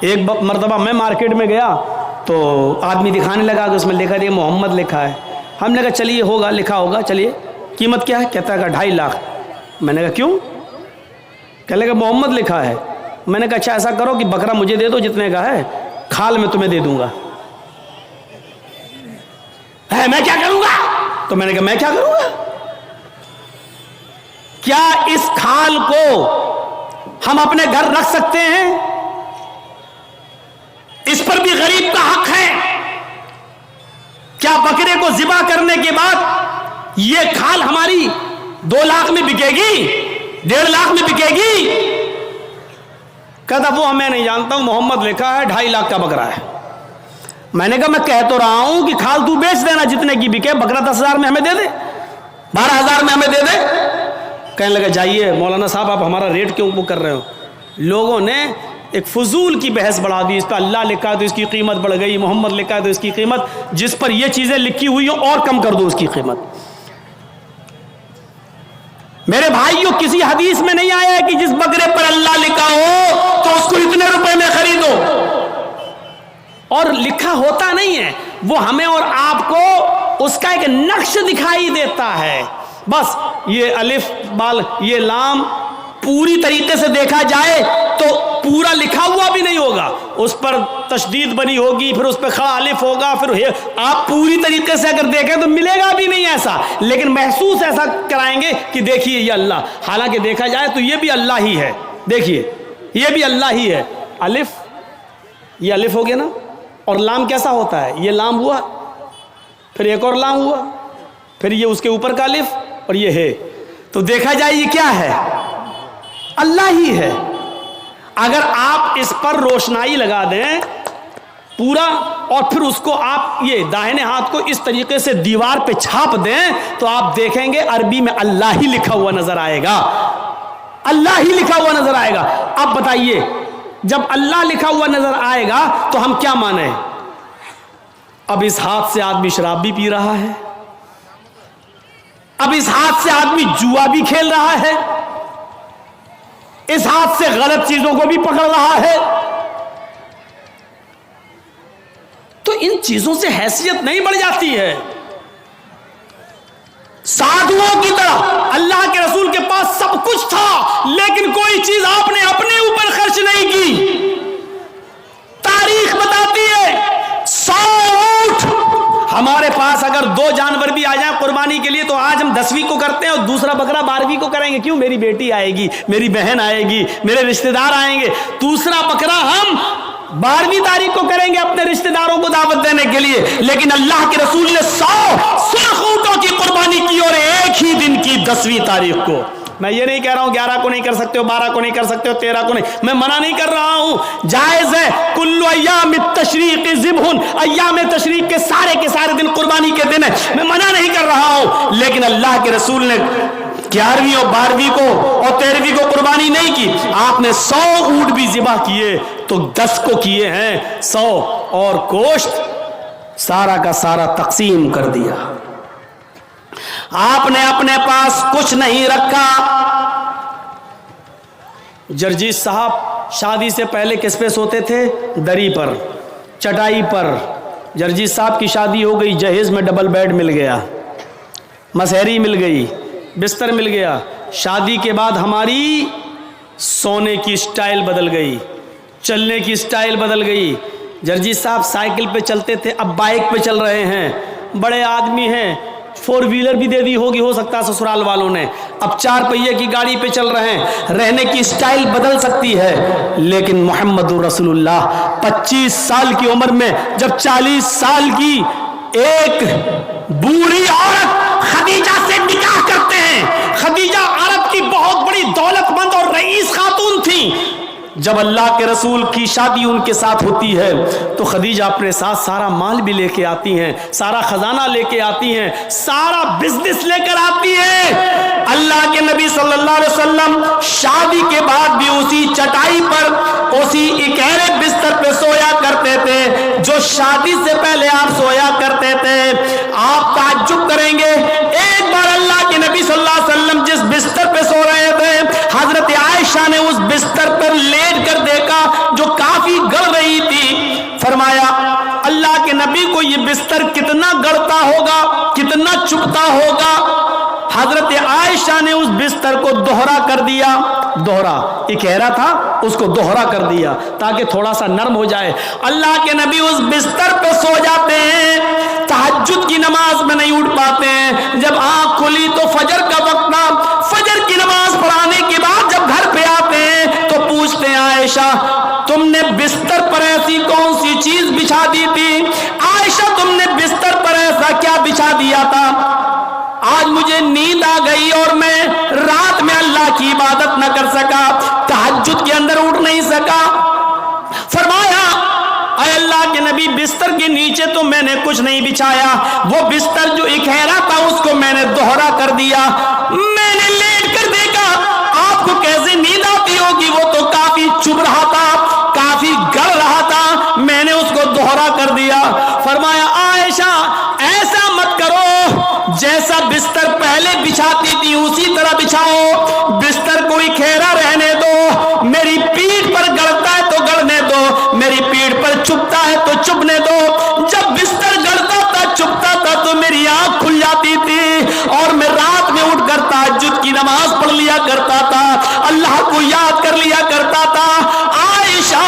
ایک مرتبہ میں مارکیٹ میں گیا تو آدمی دکھانے لگا کہ اس میں لکھا دیا محمد لکھا ہے. ہم نے کہا چلیے ہوگا لکھا ہوگا, چلیے قیمت کیا ہے؟ کہتا ہے 2.5 لاکھ. میں نے کہا کیوں؟ کہنے لگا محمد لکھا ہے. میں نے کہا اچھا ایسا کرو کہ بکرا مجھے دے دو جتنے کا ہے, کھال میں تمہیں دے دوں گا. میں کیا کروں گا؟ تو میں نے کہا میں کیا کروں گا؟ کیا اس کھال کو ہم اپنے گھر رکھ سکتے ہیں؟ اس پر بھی غریب کا حق ہے. کیا بکرے کو ذبح کرنے کے بعد یہ کھال ہماری 2 لاکھ میں بکے گی, 1.5 لاکھ میں بکے گی؟ کہتا وہ میں نہیں جانتا ہوں, محمد لکھا ہے 2.5 لاکھ کا بکرا ہے. میں نے کہا میں کہہ تو رہا ہوں کہ کھال تو بیچ دینا جتنے کی بکے, بکرا 10,000 میں ہمیں دے دے, 12,000 میں ہمیں دے دے. کہنے لگا جائیے مولانا صاحب آپ ہمارا ریٹ کیوں کر رہے ہو؟ لوگوں نے ایک فضول کی بحث بڑھا دی. اس پہ اللہ لکھا ہے تو اس کی قیمت بڑھ گئی, محمد لکھا ہے تو اس کی قیمت, جس پر یہ چیزیں لکھی ہوئی ہوں اور کم کر دو اس کی قیمت. میرے بھائیوں کسی حدیث میں نہیں آیا ہے کہ جس بکرے پر اللہ لکھا ہو تو اس کو اتنے روپے میں خریدو. اور لکھا ہوتا نہیں ہے, وہ ہمیں اور آپ کو اس کا ایک نقش دکھائی دیتا ہے. بس یہ الف بال یہ لام پوری طریقے سے دیکھا جائے تو پورا لکھا ہوا بھی نہیں ہوگا, اس پر تشدید بنی ہوگی, پھر اس پہ کھڑا الف ہوگا, پھر آپ پوری طریقے سے اگر دیکھیں تو ملے گا بھی نہیں ایسا, لیکن محسوس ایسا کرائیں گے کہ دیکھیے یہ اللہ, حالانکہ دیکھا جائے تو یہ بھی اللہ ہی ہے. دیکھیے یہ بھی اللہ ہی ہے. الف, یہ الف ہو گیا نا, اور لام کیسا ہوتا ہے؟ یہ لام ہوا, پھر ایک اور لام ہوا, پھر یہ اس کے اوپر کا الف, اور یہ ہے. تو دیکھا جائے یہ کیا ہے؟ اللہ ہی ہے. اگر آپ اس پر روشنائی لگا دیں پورا, اور پھر اس کو آپ یہ داہنے ہاتھ کو اس طریقے سے دیوار پہ چھاپ دیں تو آپ دیکھیں گے عربی میں اللہ ہی لکھا ہوا نظر آئے گا, اللہ ہی لکھا ہوا نظر آئے گا. اب بتائیے جب اللہ لکھا ہوا نظر آئے گا تو ہم کیا مانیں؟ اب اس ہاتھ سے آدمی شراب بھی پی رہا ہے, اب اس ہاتھ سے آدمی جوا بھی کھیل رہا ہے, اس ہاتھ سے غلط چیزوں کو بھی پکڑ رہا ہے. تو ان چیزوں سے حیثیت نہیں بڑھ جاتی ہے؟ سادھوؤں کی طرح اللہ کے رسول کے پاس سب کچھ تھا, لیکن کوئی چیز آپ نے اپنے اوپر خرچ نہیں کی. تاریخ بتاتی ہے 100 اونٹ ہمارے پاس اگر 2 جانور بھی آ جائیں قربانی کے لیے تو آج ہم 10ویں کو کرتے ہیں اور دوسرا بکرا 12ویں کو کریں گے. کیوں؟ میری بیٹی آئے گی, میری بہن آئے گی, میرے رشتہ دار آئیں گے. دوسرا بکرا ہم 12ویں تاریخ کو کریں گے اپنے رشتہ داروں کو دعوت دینے کے لیے. لیکن اللہ کے رسول نے 100 سرخ اونٹوں کی قربانی کی اور ایک ہی دن کی 10ویں تاریخ کو. میں یہ نہیں کہہ رہا ہوں 11 کو نہیں کر سکتے ہو, 12 کو نہیں کر سکتے ہو, 13 کو نہیں, میں منع نہیں کر رہا ہوں, جائز ہے. کل ایام التشریق ذبح, ایام تشریق کے سارے دن قربانی کے دن ہے, میں منع نہیں کر رہا ہوں. لیکن اللہ کے رسول نے 11ویں اور 12ویں کو اور 13ویں کو قربانی نہیں کی. آپ نے 100 اونٹ بھی ذبح کیے تو 10 کو کیے ہیں 100, اور گوشت سارا کا سارا تقسیم کر دیا. آپ نے اپنے پاس کچھ نہیں رکھا. جرجیت صاحب شادی سے پہلے کس پہ سوتے تھے؟ دری پر, چٹائی پر. جرجیت صاحب کی شادی ہو گئی, جہیز میں ڈبل بیڈ مل گیا, مسہری مل گئی, بستر مل گیا. شادی کے بعد ہماری سونے کی سٹائل بدل گئی, چلنے کی سٹائل بدل گئی. جرجیت صاحب سائیکل پہ چلتے تھے, اب بائک پہ چل رہے ہیں. بڑے آدمی ہیں, 4 ویلر بھی دے دی ہوگی ہو سکتا ہے سسرال والوں نے, اب 4 پہیے کی گاڑی پہ چل رہے ہیں. رہنے کی سٹائل بدل سکتی ہے, لیکن محمد رسول اللہ 25 سال کی عمر میں جب 40 سال کی ایک بوڑھی عورت خدیجہ سے نکاح کرتے ہیں. خدیجہ عرب کی بہت بڑی دولت مند اور رئیس خاتون تھی. جب اللہ کے رسول کی شادی ان کے ساتھ ہوتی ہے تو خدیجہ اپنے ساتھ سارا مال بھی لے کے آتی ہیں, سارا خزانہ لے کے آتی ہیں, سارا بزنس لے کر آتی ہیں. اللہ کے نبی صلی اللہ علیہ وسلم شادی کے بعد بھی اسی چٹائی پر, اسی اکیلے بستر پہ سویا کرتے تھے جو شادی سے پہلے آپ سویا کرتے تھے. آپ تعجب کریں گے, ایک بار اللہ کے نبی صلی اللہ علیہ وسلم جس بستر پہ سو رہے تھے حضرت عائشہ نے اس بستر پر لیٹ کر دیکھا جو کافی گل رہی بستر کتنا گڑتا ہوگا, کتنا چبھتا ہوگا. حضرت عائشہ نے اس بستر کو دوہرا کر دیا, دوہرا, ایک گہرا تھا اس کو دوہرا کر دیا تاکہ تھوڑا سا نرم ہو جائے. اللہ کے نبی اس بستر پہ سو جاتے ہیں, تہجد کی نماز میں نہیں اٹھ پاتے ہیں. جب آنکھ کھلی تو فجر کا وقت تھا, فجر کی نماز پڑھانے کے بعد جب گھر پہ آتے ہیں تو پوچھتے ہیں عائشہ تم نے بستر پر ایسی کون سی چیز بچھا دی تھی؟ عائشہ تم نے بستر پر ایسا کیا بچھا دیا تھا؟ آج مجھے نیند آ گئی اور میں رات میں اللہ کی عبادت نہ کر سکا, تہجد کے اندر اٹھ نہیں سکا. فرمایا اے اللہ کے نبی بستر کے نیچے تو میں نے کچھ نہیں بچھایا, وہ بستر جو اکھیرا تھا اس کو میں نے دوہرا کر دیا. میں نے لیٹ کر دیکھا آپ کو کیسے نیند آتی ہوگی, وہ تو کافی چبھ رہا تھا, کافی گڑ رہا تھا, میں نے اس کو دوہرا کر دیا. فرمایا عائشہ ایسا مت کرو, جیسا بستر پہلے بچھاتی تھی اسی طرح بچھاؤ, بستر کو اکھیرا رہنے دو, میری پیٹھ پر گڑتا ہے تو گڑنے دو, میری پیٹھ پر چبھتا ہے تو چبھنے دو. جب بستر گڑتا تھا چبھتا تھا تو میری آنکھ کھل جاتی تھی اور میں رات میں اٹھ کر تہجد کی نماز پڑھ لیا کرتا تھا, اللہ کو یاد کر لیا کرتا تھا. عائشہ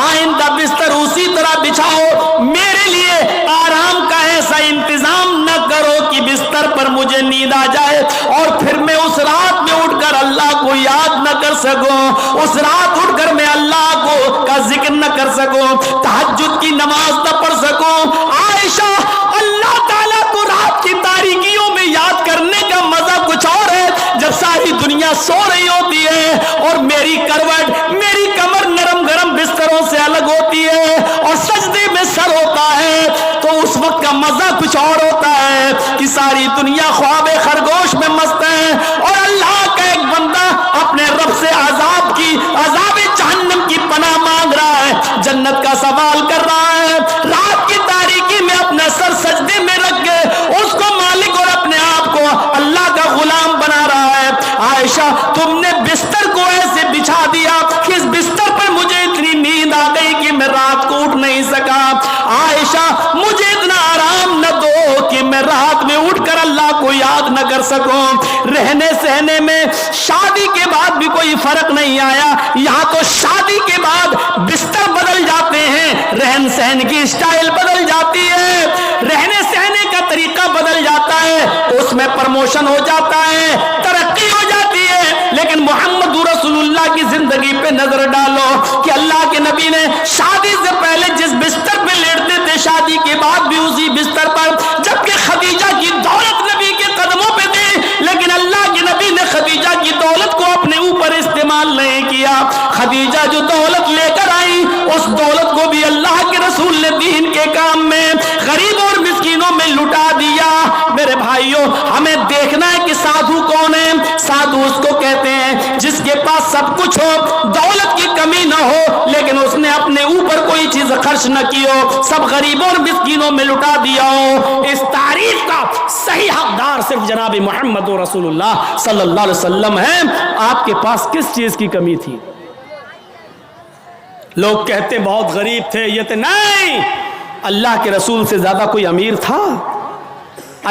آئندہ بستر اسی طرح بچھاؤ, میرے لیے آرام کا ایسا انتظام نہ کرو کہ بستر پر مجھے نیند آ جائے اور پھر میں اس رات میں اٹھ کر اللہ کو یاد نہ کر سکوں, اس رات اٹھ کر میں اللہ کو کا ذکر نہ کر سکوں, تہجد کی نماز نہ پڑھ سکوں. عائشہ اللہ تعالیٰ کو رات کی تاریکیوں میں یاد کرنے کا مزہ کچھ اور ہے جب ساری دنیا سو رہی ہوتی ہے اور میری کروٹ, میری کمر نرم گرم بستروں سے الگ ہوتی ہے اور سجدے میں سر ہوتا ہے, تو اس وقت کا مزہ کچھ اور ہوتا ہے کہ ساری دنیا خواب خرگوش میں مست ہے اور اللہ کا ایک بندہ اپنے رب سے عذاب جہنم کی پناہ مانگ رہا ہے, جنت کا سوال کر رہا ہے, رات کی تاریکی میں اپنا سر سجدے میں رکھ کے اس کو مالک اور اپنے آپ کو اللہ کا غلام بنا رہا ہے. عائشہ تم نے بستر کو ایسے بچھا دیا کہ اس بستر پر مجھے اتنی نیند آ گئی کہ میں رات کو اٹھ نہیں سکا. عائشہ مجھے اتنا آرام نہ دو کہ میں رات میں اٹھ کر اللہ کو یاد نہ کر سکوں. رہنے سہنے میں شادی کے بعد بھی کوئی فرق نہیں آیا, یہاں تو شادی کے بعد بستر بدل جاتے ہیں, رہن سہن کی اسٹائل بدل جاتی ہے, رہنے سہنے کا طریقہ بدل جاتا ہے, اس میں پروموشن ہو جاتا ہے, ترقی ہو جاتی ہے. لیکن محمد رسول اللہ کی زندگی پہ نظر ڈالو کہ اللہ کے نبی نے شادی سے پہلے جس بستر پہ لیٹتے تھے شادی کے بعد بھی اسی بستر پر, جبکہ خدیجہ کی دولت نبی کے قدموں پہ تھی, لیکن اللہ کے نبی نے خدیجہ کی دولت کو اپنے اوپر استعمال نہیں کیا. خدیجہ جو دولت لے کر آئی اس دولت کو بھی اللہ کے رسول نے دین کے کام میں غریبوں اور مسکینوں میں لٹا دیا. میرے بھائیوں ہمیں دیکھنا ہے کہ سادھو کون ہے. سادھو اس کو کہتے ہیں جس کے پاس سب کچھ ہو, دولت کی کمی نہ ہو, لیکن اس نے اپنے اوپر کوئی چیز خرچ نہ کی ہو, سب غریبوں اور مسکینوں میں لٹا دیا ہو. اس تعریف کا صحیح حقدار صرف جناب محمد رسول اللہ صلی اللہ علیہ وسلم ہے. آپ کے پاس کس چیز کی کمی تھی؟ لوگ کہتے بہت غریب تھے, یہ تھے, نہیں, اللہ کے رسول سے زیادہ کوئی امیر تھا.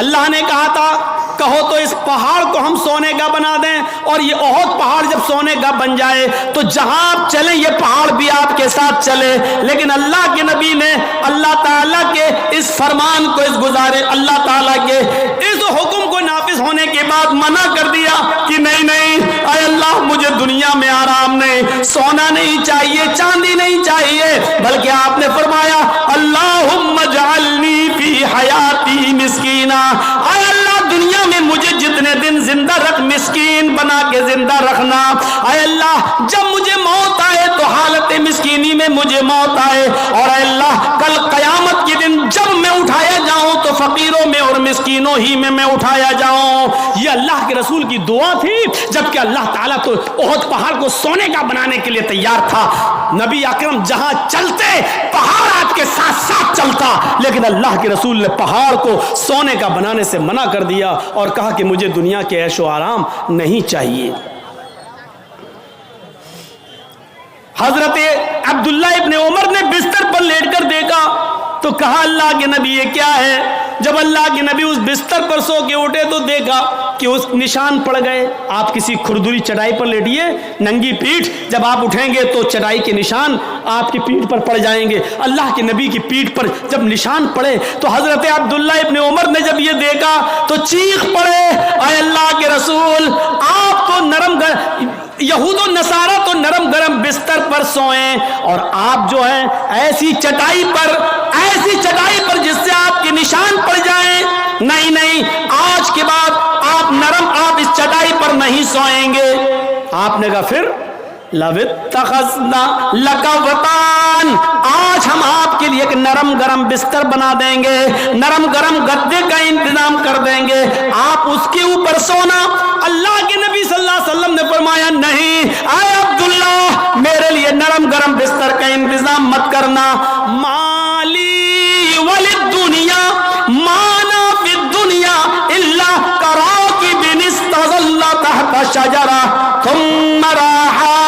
اللہ نے کہا تھا کہو تو اس پہاڑ کو ہم سونے کا بنا دیں, اور یہ احد پہاڑ جب سونے کا بن جائے تو جہاں آپ چلیں یہ پہاڑ بھی آپ کے ساتھ چلے. لیکن اللہ کے نبی نے اللہ تعالیٰ کے اس فرمان کو, اس گزارے اللہ تعالیٰ کے اس حکم کو نافذ ہونے کے بعد منع کر دیا کہ نہیں نہیں, اے اللہ مجھے دنیا میں آرام نہیں, سونا نہیں چاہیے, چاندی نہیں چاہیے, بلکہ آپ نے فرمایا اللہم اجعلنی فی حیاتی مسکینا, اے اللہ دنیا میں مجھے جتنے دن زندہ رکھ مسکین بنا کے زندہ رکھنا. اے اللہ جب مجھے موت آئے تو حالت مسکینی میں مجھے موت آئے, اور اے اللہ کل قیامت کے دن جب میں اٹھایا جاؤں تو فقیروں میں اور مسکینوں ہی میں اٹھایا جاؤں. یہ اللہ کے رسول کی دعا تھی, جبکہ اللہ تعالیٰ تو احد پہاڑ کو سونے کا بنانے کے لیے تیار تھا. نبی اکرم جہاں چلتے پہاڑ آپ کے ساتھ ساتھ چلتا, لیکن اللہ کے رسول نے پہاڑ کو سونے کا بنانے سے منع کر دیا اور کہا کہ مجھے دنیا کے عیش و آرام نہیں چاہیے. حضرت عبداللہ ابن عمر نے بستر پر لیٹ کر دیکھا تو کہا اللہ کے نبی یہ کیا ہے؟ جب اللہ کے نبی اس بستر پر سو کے اٹھے تو دیکھا کہ اس نشان پڑ گئے. آپ کسی کھردری چٹائی پر لیٹیے, ننگی پیٹھ, جب آپ اٹھیں گے تو چٹائی کے نشان آپ کی پیٹھ پر پڑ جائیں گے. اللہ کے نبی کی پیٹھ پر جب نشان پڑے تو حضرت عبداللہ ابن عمر نے جب یہ دیکھا تو چیخ پڑے, اے اللہ کے رسول, آپ تو یہود و نصارہ تو نرم گرم بستر پر سوئیں اور آپ جو ہیں ایسی چٹائی پر جس سے آپ کے نشان پڑ جائیں. نہیں, آج کے بعد آپ اس چٹائی پر نہیں سوئیں گے. آپ نے کہا پھر لَوِ اتَّخَذْنَا لَكَ وَطَانًا, آج ہم آپ کے لیے ایک نرم گرم بستر بنا دیں گے, نرم گرم گدے کا انتظام کر دیں گے, آپ اس کے اوپر سونا. اللہ کے نبی صلی اللہ علیہ وسلم نے فرمایا نہیں, اے عبداللہ میرے لیے نرم گرم بستر کا انتظام مت کرنا. مالی وللدنیا مانا فی الدنیا الا کراکب استظل تحت شجرہ ثم راحا.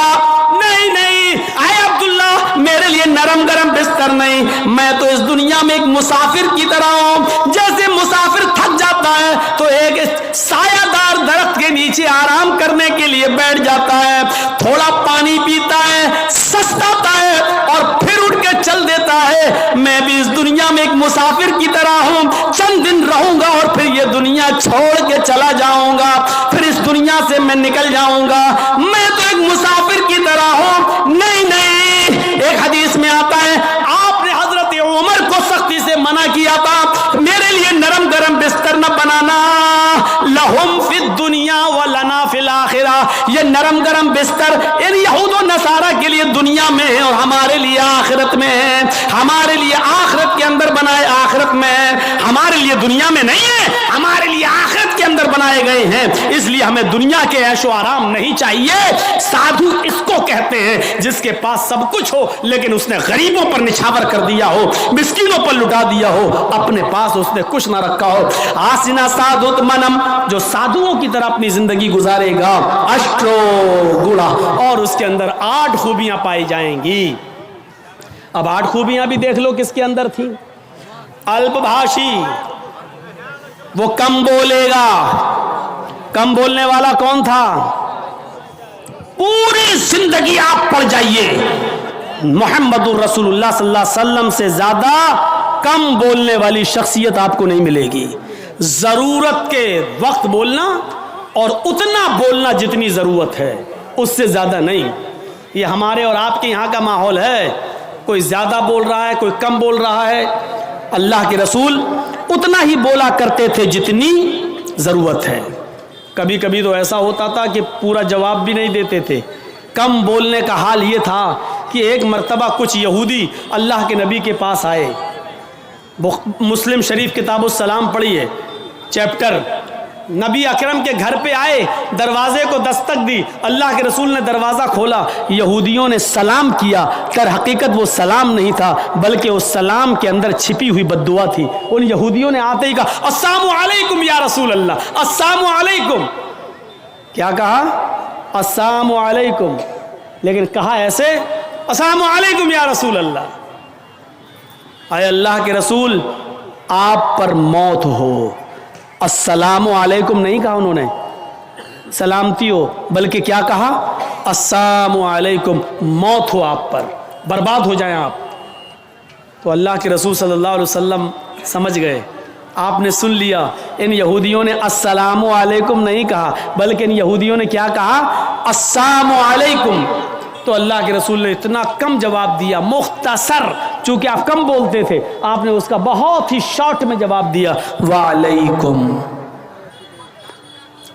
نہیں, اے عبداللہ میرے لیے نرم گرم بستر نہیں, میں تو اس دنیا میں ایک مسافر کی طرح ہوں. جیسے مسافر تھک جاتا ہے تو ایک سایہ دار درخت کے نیچے آرام کرنے کے لیے بیٹھ جاتا ہے, تھوڑا پانی پیتا ہے, سستاتا ہے اور پھر اٹھ کے چل دیتا ہے. میں بھی اس دنیا میں ایک مسافر کی طرح ہوں, چند دن رہوں گا اور پھر یہ دنیا چھوڑ کے چلا جاؤں گا, پھر اس دنیا سے میں نکل جاؤں گا. میں تو ایک مسافر کی طرح ہوں. نہیں, ایک حدیث میں آتا ہے آپ نے حضرت عمر کو سختی سے منع کیا تھا میرے لیے نرم گرم بستر نہ بنانا. لہم فی الدنیا ولنا فی الآخرہ, یہ نرم گرم بستر ان یہود و نصارہ کے لیے دنیا میں ہے اور ہمارے لیے آخرت میں ہے. ہمارے لیے آخرت کے اندر بنائے, آخرت میں ہے, ہمارے لیے دنیا میں نہیں ہے, ہمارے لیے آخرت کے اندر بنائے گئے ہیں. اس لیے ہمیں دنیا کے عیش و آرام نہیں چاہیے. سادھو اس کو کہتے ہیں جس کے پاس سب کچھ ہو لیکن اس نے غریبوں پر نچھاور کر دیا ہو, مسکینوں پر لٹا دیا ہو, اپنے پاس اس نے کچھ نہ رکھا ہو. آسنا سادھوت منم, جو سادھوؤں کی طرح اپنی زندگی گزارے گا, اشٹرو گڑا, اور اس کے اندر 8 خوبیاں پائی جائیں گی. اب 8 خوبیاں بھی دیکھ لو کس کے اندر تھیں. الپ بھاشی, وہ کم بولے گا. کم بولنے والا کون تھا؟ پوری زندگی آپ پڑھ جائیے, محمد الرسول اللہ صلی اللہ علیہ وسلم سے زیادہ کم بولنے والی شخصیت آپ کو نہیں ملے گی. ضرورت کے وقت بولنا اور اتنا بولنا جتنی ضرورت ہے, اس سے زیادہ نہیں. یہ ہمارے اور آپ کے یہاں کا ماحول ہے, کوئی زیادہ بول رہا ہے, کوئی کم بول رہا ہے. اللہ کے رسول اتنا ہی بولا کرتے تھے جتنی ضرورت ہے. کبھی کبھی تو ایسا ہوتا تھا کہ پورا جواب بھی نہیں دیتے تھے. کم بولنے کا حال یہ تھا کہ ایک مرتبہ کچھ یہودی اللہ کے نبی کے پاس آئے. مسلم شریف کتاب السلام پڑھیے چیپٹر. نبی اکرم کے گھر پہ آئے, دروازے کو دستک دی, اللہ کے رسول نے دروازہ کھولا. یہودیوں نے سلام کیا, در حقیقت وہ سلام نہیں تھا بلکہ اس سلام کے اندر چھپی ہوئی بد دعا تھی. ان یہودیوں نے آتے ہی کہا السلام علیکم یا رسول اللہ, السلام علیکم. کیا کہا؟ السلام علیکم, لیکن کہا ایسے السلام علیکم یا رسول اللہ. اے اللہ کے رسول آپ پر موت ہو. السلام علیکم نہیں کہا انہوں نے, سلامتی ہو, بلکہ کیا کہا؟ السلام علیکم, موت ہو آپ پر, برباد ہو جائیں آپ. تو اللہ کے رسول صلی اللہ علیہ وسلم سمجھ گئے, آپ نے سن لیا. ان یہودیوں نے السلام علیکم نہیں کہا بلکہ ان یہودیوں نے کیا کہا؟ السلام علیکم. تو اللہ کے رسول نے اتنا کم جواب دیا, مختصر, چونکہ آپ کم بولتے تھے, آپ نے اس کا بہت ہی شارٹ میں جواب دیا, وعلیکم.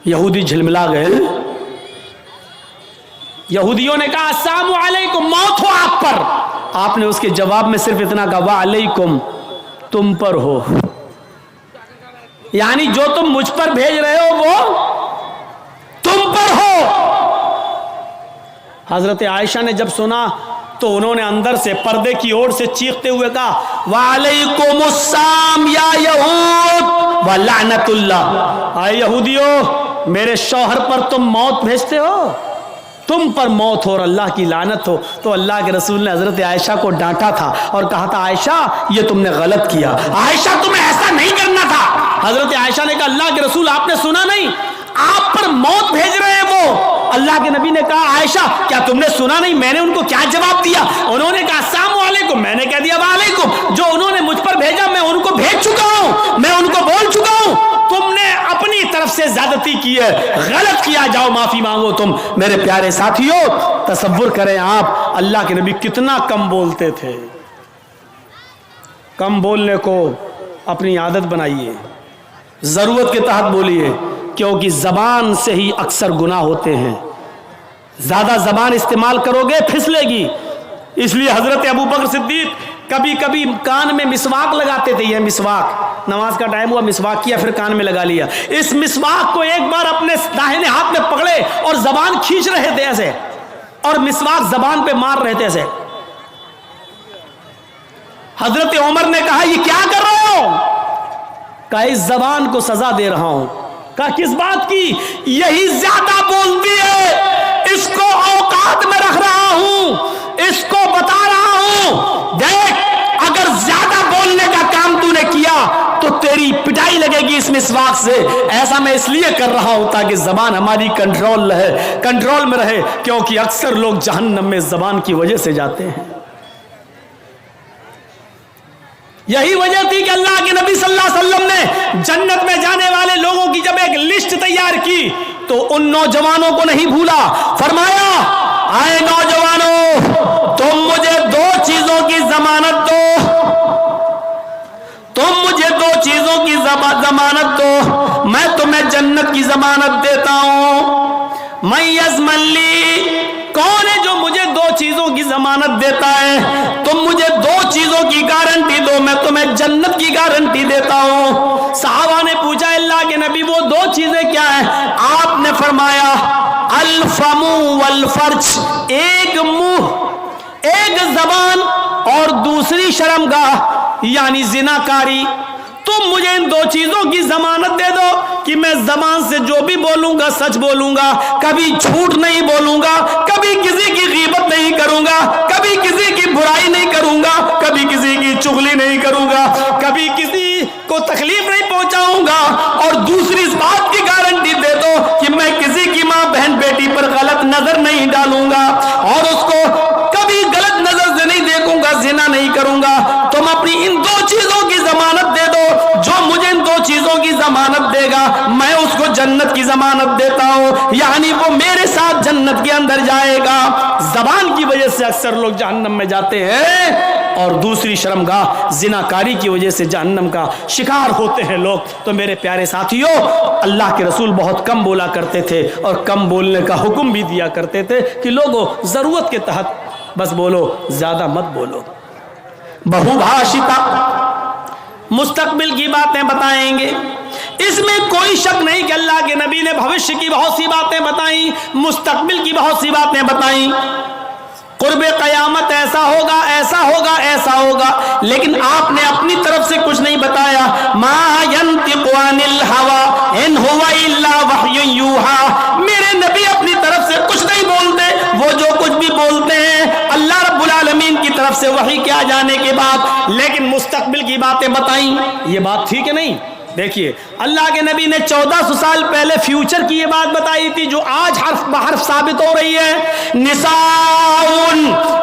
یہودی جھلملا گئے. یہودیوں نے کہا السلام علیکم, موت ہو آپ پر. آپ نے اس کے جواب میں صرف اتنا کہا وعلیکم, تم پر ہو. یعنی جو تم مجھ پر بھیج رہے ہو وہ تم پر ہو. حضرت عائشہ نے جب سنا تو انہوں نے اندر سے پردے کی اوٹ سے چیختے ہوئے کہا وعلیکم السلام یا یہود ولعنت اللہ. اے یہودیو, میرے شوہر پر تم موت بھیجتے ہو. تم پر موت ہو اور اللہ کی لعنت ہو. تو اللہ کے رسول نے حضرت عائشہ کو ڈانٹا تھا اور کہا تھا عائشہ یہ تم نے غلط کیا, عائشہ تمہیں ایسا نہیں کرنا تھا. حضرت عائشہ نے کہا اللہ کے رسول آپ نے سنا نہیں, آپ پر موت بھیج رہے ہیں وہ. اللہ کے نبی نے کہا عائشہ کیا تم نے سنا نہیں, میں نے ان کو کیا جواب دیا؟ انہوں نے کہا السلام علیکم, میں نے کہہ دیا وعلیکم. جو انہوں نے مجھ پر بھیجا میں ان کو بھیج چکا ہوں, میں ان کو بول چکا ہوں. تم نے اپنی طرف سے زیادتی کی ہے, غلط کیا, جاؤ معافی مانگو تم. میرے پیارے ساتھیوں تصور کریں آپ اللہ کے نبی کتنا کم بولتے تھے. کم بولنے کو اپنی عادت بنائیے, ضرورت کے تحت بولیے, کیونکہ زبان سے ہی اکثر گناہ ہوتے ہیں. زیادہ زبان استعمال کرو گے پھسلے گی. اس لیے حضرت ابو بکر صدیق کبھی کبھی کان میں مسواک لگاتے تھے. یہ مسواک, نماز کا ٹائم ہوا مسواک کیا پھر کان میں لگا لیا. اس مسواک کو ایک بار اپنے داہنے ہاتھ میں پکڑے اور زبان کھینچ رہے تھے ایسے, اور مسواک زبان پہ مار رہے تھے ایسے. حضرت عمر نے کہا یہ کیا کر رہے ہو؟ کہا اس زبان کو سزا دے رہا ہوں. کہا کس بات کی؟ یہی زیادہ بولتی ہے, اس کو اوقات میں رکھ رہا ہوں, اس کو بتا رہا ہوں دیکھ اگر زیادہ بولنے کا کام تو نے کیا تو تیری پٹائی لگے گی اس مسواک سے. ایسا میں اس لیے کر رہا ہوں تاکہ زبان ہماری کنٹرول میں رہے, کیونکہ اکثر لوگ جہنم میں زبان کی وجہ سے جاتے ہیں. یہی وجہ تھی کہ اللہ کے نبی صلی اللہ علیہ وسلم نے جنت میں جانے والے لوگوں کی جب ایک لسٹ تیار کی تو ان نوجوانوں کو نہیں بھولا. فرمایا آئے نوجوانوں, تم مجھے دو چیزوں کی ضمانت دو, تم مجھے دو چیزوں کی ضمانت دو, میں تمہیں جنت کی ضمانت دیتا ہوں. من یضمن لی, کون ہے جو مجھے دو چیزوں کی ضمانت دیتا ہے؟ تم مجھے دو چیزوں کی گارنٹی دو, میں تمہیں جنت کی گارنٹی دیتا ہوں. صحابہ نے پوچھا اللہ کے نبی وہ دو چیزیں کیا ہیں؟ آپ نے فرمایا الفم والفرج, ایک منہ, ایک زبان, اور دوسری شرمگاہ یعنی زناکاری. تم مجھے ان دو چیزوں کی ضمانت دے دو کہ میں زبان سے جو بھی بولوں گا سچ بولوں گا, کبھی جھوٹ نہیں بولوں گا, کبھی کسی کی غیبت نہیں کروں گا, کبھی کسی کی برائی نہیں کروں گا, کبھی کسی کی چغلی نہیں کروں گا, کبھی کسی کو تکلیف نہیں پہنچاؤں گا. اور دوسری اس بات کی گارنٹی دے دو کہ میں کسی کی ماں بہن بیٹی پر غلط نظر نہیں ڈالوں گا اور اس کو کبھی غلط نظر سے نہیں دیکھوں گا, زنا نہیں کروں گا. تم اپنی ان دو چیزوں کی ضمانت دے دو, جو مجھے ان دو چیزوں کی ضمانت دے گا میں اس کو جنت کی ضمانت دیتا ہوں, یعنی وہ میرے ساتھ جنت کے اندر جائے گا. زبان کی وجہ سے اکثر لوگ جہنم میں جاتے ہیں, اور دوسری شرمگاہ زناکاری کی وجہ سے جہنم کا شکار ہوتے ہیں لوگ. تو میرے پیارے ساتھیوں اللہ کے رسول بہت کم بولا کرتے تھے, اور کم بولنے کا حکم بھی دیا کرتے تھے کہ لوگوں ضرورت کے تحت بس بولو, زیادہ مت بولو. بہو بھاشتا, مستقبل کی باتیں بتائیں گے, اس میں کوئی شک نہیں کہ اللہ کے نبی نے بھوشیہ کی بہت سی باتیں بتائیں, مستقبل کی بہت سی باتیں بتائیں. قرب قیامت ایسا ہوگا, ایسا ہوگا, ایسا ہوگا, لیکن آپ نے اپنی طرف سے کچھ نہیں بتایا. ما ينطق عن الهوى ان هو الا وحی یوحى, میرے نبی اپنی طرف سے کچھ نہیں بولتے, وہ جو کچھ بھی بولتے ہیں اللہ رب العالمین کی طرف سے وحی کے آ جانے کے بعد. لیکن مستقبل کی باتیں بتائیں, یہ بات ٹھیک ہے نہیں؟ دیکھیے اللہ کے نبی نے 1400 سال پہلے فیوچر کی یہ بات بتائی تھی جو آج حرف بحرف ثابت ہو رہی ہے. نساء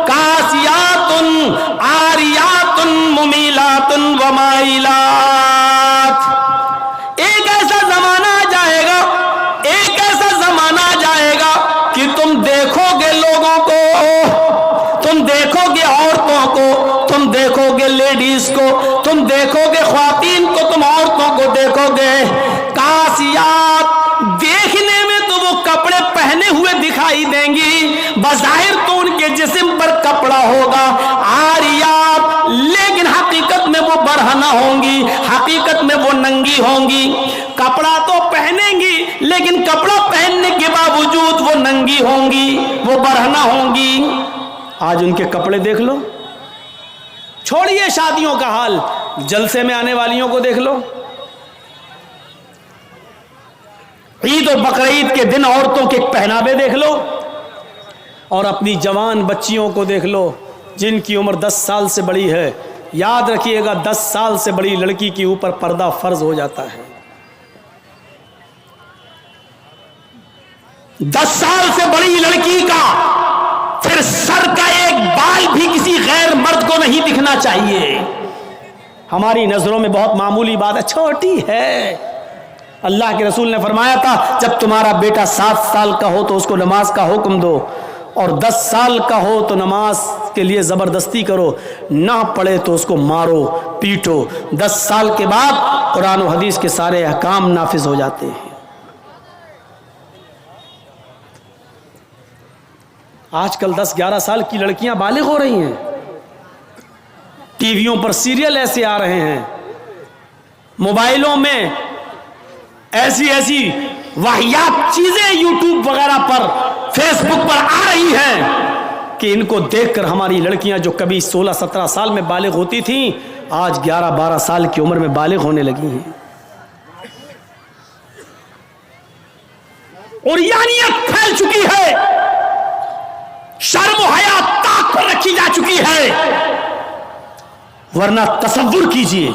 کاسیات عاریات ممیلات ومائلات. ایک ایسا زمانہ آ جائے گا, ایک ایسا زمانہ آ جائے گا کہ تم دیکھو گے لوگوں کو, تم دیکھو گے عورتوں کو, تم دیکھو گے لیڈیز کو, تم دیکھو گے خواتین کو, تم عورتوں کو دیکھو گے. کاسیات, دیکھنے میں تو وہ کپڑے پہنے ہوئے دکھائی دیں گی, بظاہر تو ان کے جسم پر کپڑا ہوگا. عاریات, لیکن حقیقت میں وہ برہنہ ہوں گی, حقیقت میں وہ ننگی ہوں گی. کپڑا تو پہنیں گی لیکن کپڑا پہننے کے باوجود وہ ننگی ہوں گی, وہ برہنہ ہوں گی. آج ان کے کپڑے دیکھ لو, چھوڑیے شادیوں کا حال, جلسے میں آنے والیوں کو دیکھ لو. عید اور بقرعید کے دن عورتوں کے پہناوے دیکھ لو, اور اپنی جوان بچیوں کو دیکھ لو جن کی عمر 10 سال سے بڑی ہے. یاد رکھیے گا 10 سال سے بڑی لڑکی کے اوپر پردہ فرض ہو جاتا ہے. 10 سال سے بڑی لڑکی کا پھر سر کا ایک بال بھی کسی غیر مرد کو نہیں دکھنا چاہیے. ہماری نظروں میں بہت معمولی بات ہے، چھوٹی ہے. اللہ کے رسول نے فرمایا تھا جب تمہارا بیٹا 7 سال کا ہو تو اس کو نماز کا حکم دو، اور 10 سال کا ہو تو نماز کے لیے زبردستی کرو، نہ پڑھے تو اس کو مارو پیٹو. 10 سال کے بعد قرآن و حدیث کے سارے احکام نافذ ہو جاتے ہیں. آج کل 10-11 سال کی لڑکیاں بالغ ہو رہی ہیں. ٹی ویوں پر سیریل ایسے آ رہے ہیں، موبائلوں میں ایسی ایسی واہیات چیزیں یوٹیوب وغیرہ پر فیس بک پر آ رہی ہیں کہ ان کو دیکھ کر ہماری لڑکیاں جو کبھی 16-17 سال میں بالغ ہوتی تھیں آج 11-12 سال کی عمر میں بالغ ہونے لگی ہیں. اور یعنیت پھیل چکی ہے، شرم و حیا طاق پر رکھی جا چکی ہے. ورنہ تصور کیجئے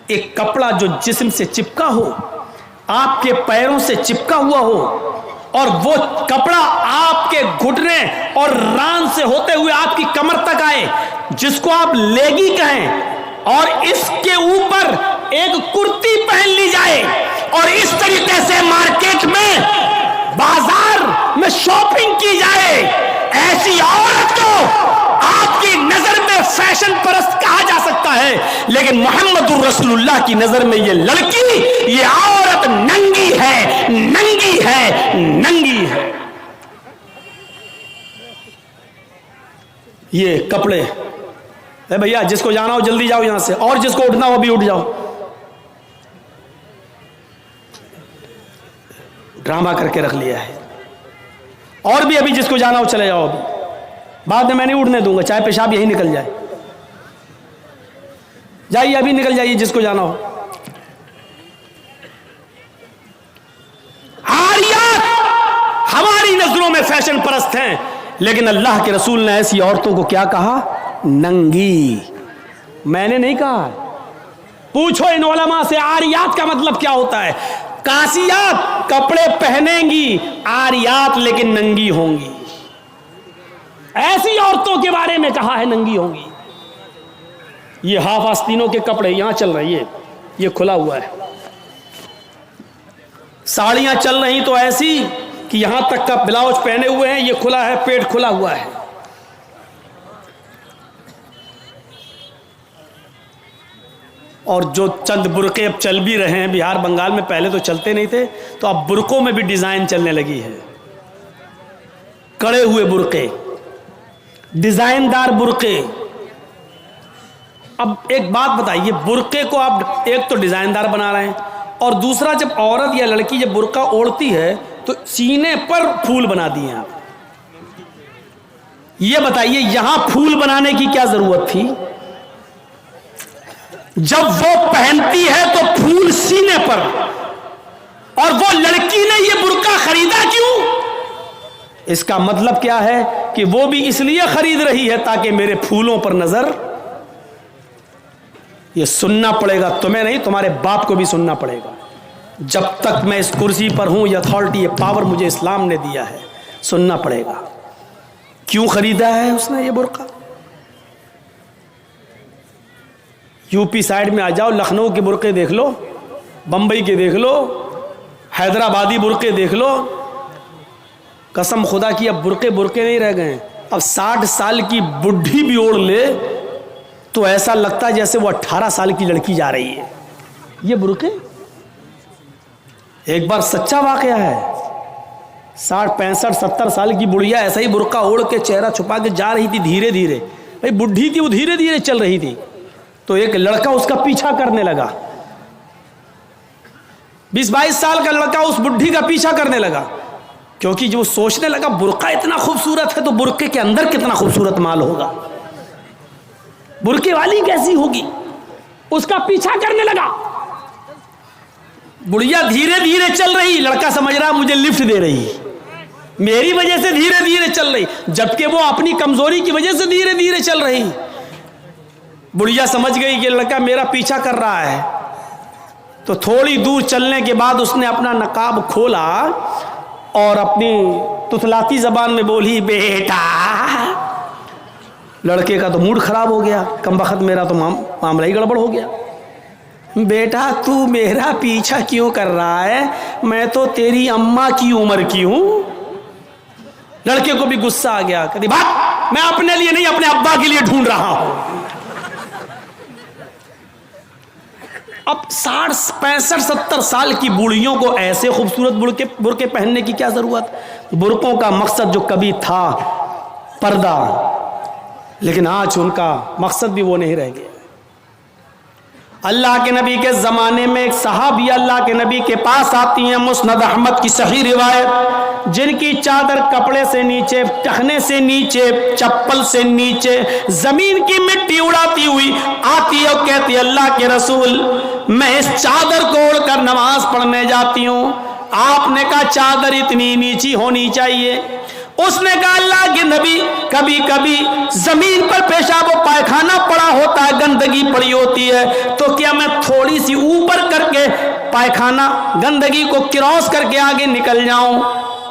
ایک کپڑا جو جسم سے چپکا ہو، آپ کے پیروں سے چپکا ہوا ہو، اور وہ کپڑا آپ کے گھٹنے اور ران سے ہوتے ہوئے آپ کی کمر تک آئے، جس کو آپ لیگی کہیں، اور اس کے اوپر ایک کرتی پہن لی جائے اور اس طریقے سے مارکیٹ میں بازار میں شاپنگ کی جائے، ایسی عورت کو آپ کی نظر میں فیشن پرست کہا جا سکتا ہے. لیکن محمد الرسول اللہ کی نظر میں یہ لڑکی، یہ عورت ننگی ہے، ننگی ہے، ننگی ہے. یہ کپڑے، اے بھیا جس کو جانا ہو جلدی جاؤ یہاں سے، اور جس کو اٹھنا ہو ابھی اٹھ جاؤ. ڈرامہ کر کے رکھ لیا ہے. اور بھی ابھی جس کو جانا ہو چلے جاؤ، ابھی بعد میں نہیں اڑنے دوں گا، چاہے پیشاب یہی نکل جائے. جائیے ابھی نکل جائیے جس کو جانا ہو. عاریات ہماری نظروں میں فیشن پرست ہیں، لیکن اللہ کے رسول نے ایسی عورتوں کو کیا کہا؟ ننگی. میں نے نہیں کہا. پوچھو ان علماء سے عاریات کا مطلب کیا ہوتا ہے. کاسیات کپڑے پہنیں گی، عاریات لیکن ننگی ہوں گی. ایسی عورتوں کے بارے میں کہا ہے ننگی ہوں گی. یہ ہاف آستینوں کے کپڑے یہاں چل رہی ہے، یہ کھلا ہوا ہے. ساڑیاں چل رہی تو ایسی کہ یہاں تک کا بلاؤز پہنے ہوئے ہیں، یہ کھلا ہے، پیٹ کھلا ہوا ہے. اور جو چند برقعے اب چل بھی رہے ہیں بہار بنگال میں، پہلے تو چلتے نہیں تھے، تو اب برقعوں میں بھی ڈیزائن چلنے لگی ہے. کڑے ہوئے برقعے، ڈیزائن دار برقعے. اب ایک بات بتائیے، برقعے کو آپ ایک تو ڈیزائن دار بنا رہے ہیں، اور دوسرا جب عورت یا لڑکی جب برقع اوڑھتی ہے تو سینے پر پھول بنا دیے آپ. یہ بتائیے یہاں پھول بنانے کی کیا ضرورت تھی؟ جب وہ پہنتی ہے تو پھول سینے پر، اور وہ لڑکی نے یہ برقع خریدا کیوں؟ اس کا مطلب کیا ہے کہ وہ بھی اس لیے خرید رہی ہے تاکہ میرے پھولوں پر نظر. یہ سننا پڑے گا، تمہیں نہیں تمہارے باپ کو بھی سننا پڑے گا. جب تک میں اس کرسی پر ہوں، یہ اتھارٹی، یہ پاور مجھے اسلام نے دیا ہے، سننا پڑے گا. کیوں خریدا ہے اس نے یہ برقع؟ یو پی سائڈ میں آ جاؤ، لکھنؤ کے برقعے دیکھ لو، بمبئی کے دیکھ لو، حیدرآبادی برقعے دیکھ لو. قسم خدا کی اب برقعے نہیں رہ گئے. اب 60 سال کی بڈھی بھی اوڑھ لے تو ایسا لگتا ہے جیسے وہ 18 سال کی لڑکی جا رہی ہے. یہ برقعے ایک بار سچا واقعہ ہے. 60 65 70 سال کی بڑھیا ایسا ہی برقع اوڑھ کے چہرہ چھپا کے جا رہی تھی دھیرے دھیرے. بھائی بڈھی تھی، وہ دھیرے دھیرے چل رہی تھی، تو ایک لڑکا اس کا پیچھا کرنے لگا. 20-22 سال کا لڑکا اس بڈھی کا پیچھا کرنے لگا، کیونکہ جو سوچنے لگا برقع اتنا خوبصورت ہے تو برقعے کے اندر کتنا خوبصورت مال ہوگا، برقعے والی کیسی ہوگی. اس کا پیچھا کرنے لگا. بڑھیا دھیرے دھیرے چل رہی، لڑکا سمجھ رہا مجھے لفٹ دے رہی. میری وجہ سے دھیرے دھیرے چل رہی، جبکہ وہ اپنی کمزوری کی وجہ سے دھیرے دھیرے چل رہی۔ بڑھیا سمجھ گئی کہ لڑکا میرا پیچھا کر رہا ہے، تو تھوڑی دور چلنے کے بعد اس نے اپنا نقاب کھولا اور اپنی تتلاتی زبان میں بولی بیٹا۔ لڑکے کا تو موڈ خراب ہو گیا، کم بخت میرا تو معاملہ ہی گڑبڑ ہو گیا۔ بیٹا تو میرا پیچھا کیوں کر رہا ہے؟ میں تو تیری اماں کی عمر کی ہوں۔ لڑکے کو بھی غصہ آ گیا، کہتی بات میں اپنے لیے نہیں اپنے ابا کے لیے ڈھونڈ رہا ہوں۔ اب 60 65 70 سال کی بوڑھیوں کو ایسے خوبصورت برقعے پہننے کی کیا ضرورت؟ برقعوں کا مقصد جو کبھی تھا پردہ، لیکن آج ان کا مقصد بھی وہ نہیں رہ گیا۔ اللہ کے نبی کے زمانے میں ایک صحابی اللہ کے نبی کے پاس آتی ہیں، مسند احمد کی صحیح روایت، جن کی چادر کپڑے سے نیچے، ٹخنے سے نیچے، چپل سے نیچے زمین کی مٹی اڑاتی ہوئی آتی ہے اور کہتی ہے اللہ کے رسول میں اس چادر کو اوڑھ کر نماز پڑھنے جاتی ہوں۔ آپ نے کہا چادر اتنی نیچی ہونی چاہیے۔ اس نے کہا اللہ کے نبی کبھی کبھی زمین پر پیشاب و پائخانہ پڑا ہوتا ہے، گندگی پڑی ہوتی ہے، تو کیا میں تھوڑی سی اوپر کر کے پائخانہ گندگی کو کراس کر کے آگے نکل جاؤں؟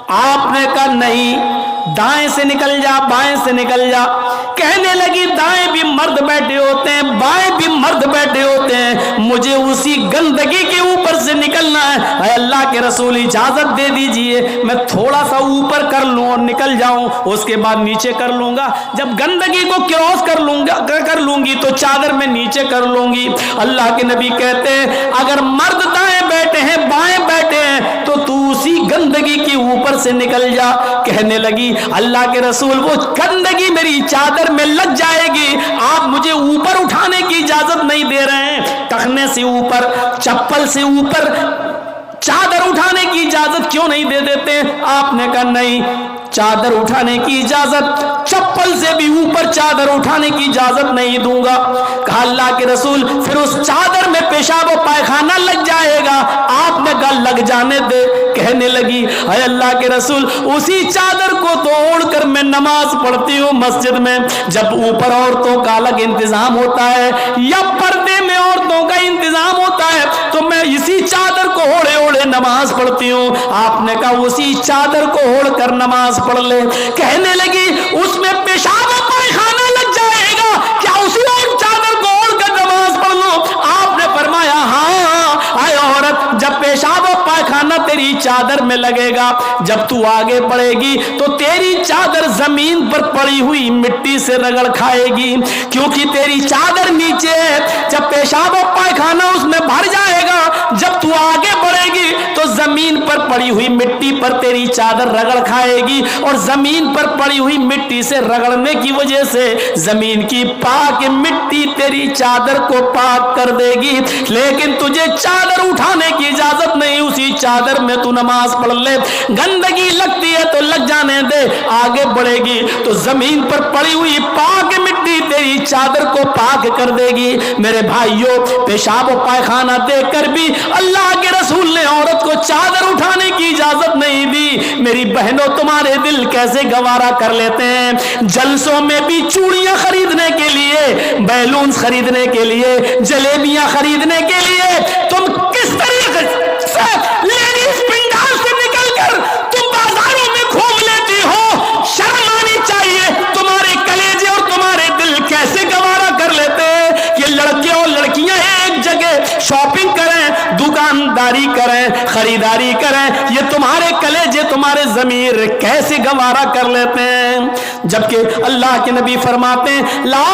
آپ نے کہا نہیں، دائیں سے نکل جا، بائیں سے نکل جا۔ کہنے لگی دائیں بھی مرد بیٹھے ہوتے ہیں، بائیں بھی مرد بیٹھے ہوتے ہیں، مجھے اسی گندگی کے اوپر سے نکلنا ہے۔ اے اللہ کے رسول اجازت دے دیجئے، میں تھوڑا سا اوپر کر لوں اور نکل جاؤں، اس کے بعد نیچے کر لوں گا، جب گندگی کو کراس کر لوں گی تو چادر میں نیچے کر لوں گی۔ اللہ کے نبی کہتے ہیں اگر مرد دائیں بیٹھے ہیں بائیں بیٹھے ہیں تو اسی گندگی کے اوپر سے نکل جا۔ کہنے لگی اللہ کے رسول وہ گندگی میری چادر میں لگ جائے گی، آپ مجھے اوپر اٹھانے کی اجازت نہیں دے رہے ہیں، ٹخنے سے اوپر، چپل سے اوپر چادر اٹھانے کی اجازت کیوں نہیں دے دیتے؟ آپ نے کہا نہیں، چادر اٹھانے کی اجازت، چپل سے بھی اوپر چادر اٹھانے کی اجازت نہیں دوں گا۔ کہا اللہ کے رسول پھر اس چادر میں پیشاب و پائخانہ لگ جائے گا؟ آپ نے کہا لگ جانے دے۔ کہنے لگی اے اللہ کے رسول اسی چادر کو تو اوڑھ کر میں نماز پڑھتی ہوں مسجد میں، جب اوپر عورتوں کا الگ انتظام ہوتا ہے یا پردے میں عورتوں کا انتظام ہوتا ہے تو میں اسی چادر کو اوڑھے اوڑھے نماز پڑھتی ہوں۔ آپ نے کہا اسی چادر کو اوڑھ کر نماز پڑھ لے۔ کہنے لگی اس میں پیشاب و پائخانہ لگ جائے گا، کیا اسی اور چادر کو اوڑھ کر نماز پڑھ لوں؟ آپ نے فرمایا ہاں اے عورت، جب پیشاب و پائخانہ تیری چادر میں لگے گا، جب تو آگے بڑھے گی تو تیری چادر زمین پر پڑی ہوئی مٹی سے رگڑ کھائے گی، کیونکہ تیری چادر نیچے ہے۔ جب پیشاب و پائخانہ اس میں بھر جائے گا، جب تو آگے بڑھے گی تو زمین پر پڑی ہوئی مٹی پر تیری چادر رگڑ کھائے گی، اور زمین پر پڑی ہوئی مٹی سے رگڑنے کی وجہ سے زمین کی پاک مٹی تیری چادر کو پاک کر دے گی، لیکن تجھے چادر اٹھانے کی اجازت نہیں، اسی چادر میں تو نماز پڑھ لے۔ گندگی لگتی ہے تو لگ جانے دے، آگے بڑھے گی تو زمین پر پڑی ہوئی پاک مٹی تیری چادر کو پاک کر دے گی۔ میرے بھائیوں پیشاب و پائخانہ دیکھ کر بھی اللہ کے رسول نے عورت کو چادر اٹھانے کی اجازت نہیں دی۔ میری بہنوں تمہارے دل کیسے گوارا کر لیتے ہیں، جلسوں میں بھی چوڑیاں خریدنے کے لیے، بیلونز خریدنے کے لیے، جلیبیاں خریدنے کے لیے تم کس طریقے سے لیڈیز پنڈال سے نکل کر تم بازاروں میں گھوم لیتی ہو؟ شرم آنی چاہیے۔ تمہارے کلیجے اور تمہارے دل کیسے گوارا کر لیتے ہیں کہ لڑکے اور لڑکیاں ایک جگہ شاپنگ کریں، دکانداری کریں، خریداری کریں؟ یہ تمہارے کلیجے تمہارے ضمیر کیسے گوارا کر لیتے ہیں؟ جبکہ اللہ کے نبی فرماتے ہیں لا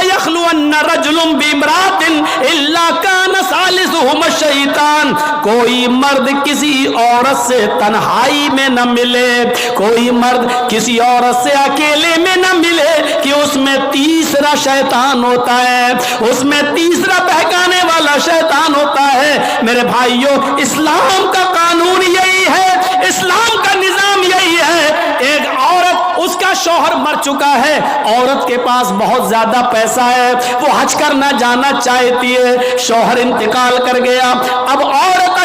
یخلون رجل بامرأۃ الا کان ثالثہما الشیطان، کوئی مرد کسی عورت سے تنہائی میں نہ ملے، کوئی مرد کسی عورت سے اکیلے میں نہ ملے کہ اس میں تیسرا شیطان ہوتا ہے، اس میں تیسرا بہکانے والا شیطان ہوتا ہے۔ میرے بھائیوں اسلام کا قانون یہی ہے، اسلام کا نظام یہی ہے۔ ایک عورت اس کا شوہر مر چکا ہے، عورت کے پاس بہت زیادہ پیسہ ہے، وہ حج کرنا جانا چاہتی ہے، شوہر انتقال کر گیا، اب عورت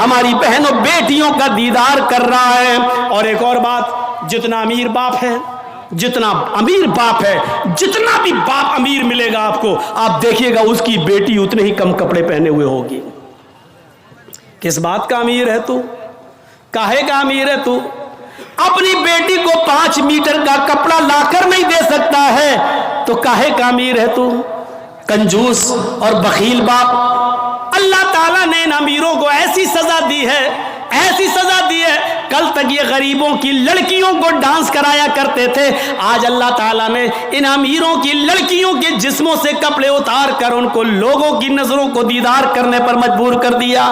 ہماری بہنوں بیٹیوں کا دیدار کر رہا ہے۔ اور ایک اور بات، جتنا امیر باپ ہے، جتنا امیر باپ ہے، جتنا بھی باپ امیر ملے گا آپ کو، آپ دیکھیے گا اس کی بیٹی اتنے ہی کم کپڑے پہنے ہوئے ہوگی۔ کس بات کا امیر ہے تو؟ کاہے کا امیر ہے تو؟ اپنی بیٹی کو 5 میٹر کا کپڑا لا کر نہیں دے سکتا ہے تو کاہے کا امیر ہے تو؟ کنجوس اور بخیل باپ۔ اللہ تعالیٰ نے ان امیروں کو ایسی سزا دی ہے، ایسی سزا دی ہے، کل تک یہ غریبوں کی لڑکیوں کو ڈانس کرایا کرتے تھے، آج اللہ تعالیٰ نے ان امیروں کی لڑکیوں کے جسموں سے کپڑے اتار کر ان کو لوگوں کی نظروں کو دیدار کرنے پر مجبور کر دیا۔